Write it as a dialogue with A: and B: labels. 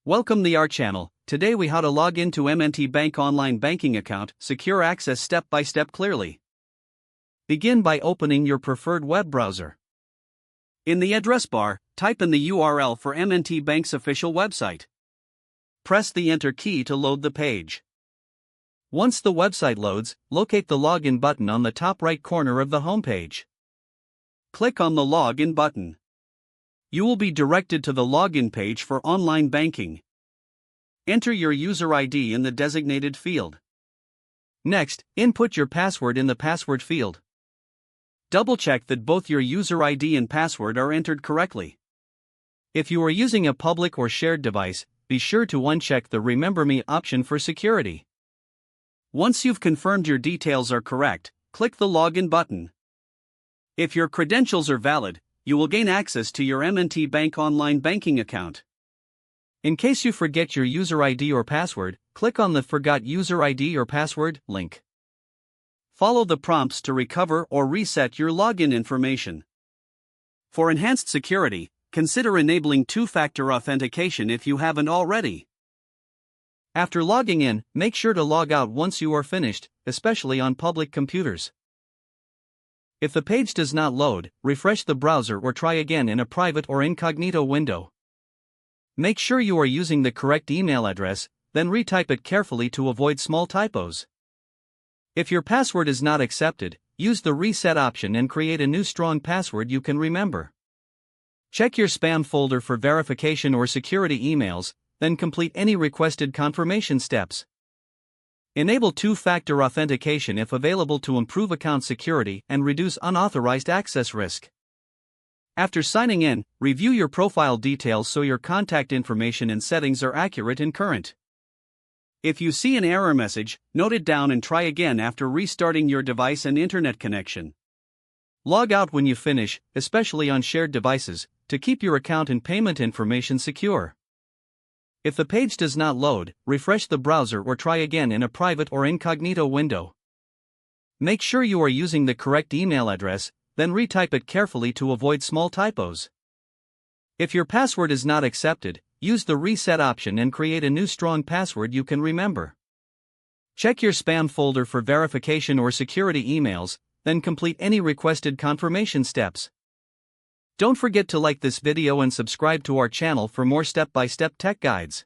A: Welcome to our channel. Today we how to log into M&T Bank online banking account, secure access step by step clearly. Begin by opening your preferred web browser. In the address bar, type in the URL for M&T Bank's official website. Press the enter key to load the page. Once the website loads, locate the login button on the top right corner of the homepage. Click on the login button. You will be directed to the login page for online banking. Enter your user ID in the designated field. Next, input your password in the password field. Double-check that both your user ID and password are entered correctly. If you are using a public or shared device, be sure to uncheck the Remember Me option for security. Once you've confirmed your details are correct, click the Login button. If your credentials are valid, you will gain access to your M&T Bank online banking account. In case you forget your user ID or password, click on the Forgot User ID or Password link. Follow the prompts to recover or reset your login information. For enhanced security, consider enabling two-factor authentication if you haven't already. After logging in, make sure to log out once you are finished, especially on public computers. If the page does not load, refresh the browser or try again in a private or incognito window. Make sure you are using the correct email address, then retype it carefully to avoid small typos. If your password is not accepted, use the reset option and create a new strong password you can remember. Check your spam folder for verification or security emails, then complete any requested confirmation steps. Enable two-factor authentication if available to improve account security and reduce unauthorized access risk. After signing in, review your profile details so your contact information and settings are accurate and current. If you see an error message, note it down and try again after restarting your device and internet connection. Log out when you finish, especially on shared devices, to keep your account and payment information secure. If the page does not load, refresh the browser or try again in a private or incognito window. Make sure you are using the correct email address, then retype it carefully to avoid small typos. If your password is not accepted, use the reset option and create a new strong password you can remember. Check your spam folder for verification or security emails, then complete any requested confirmation steps. Don't forget to like this video and subscribe to our channel for more step-by-step tech guides.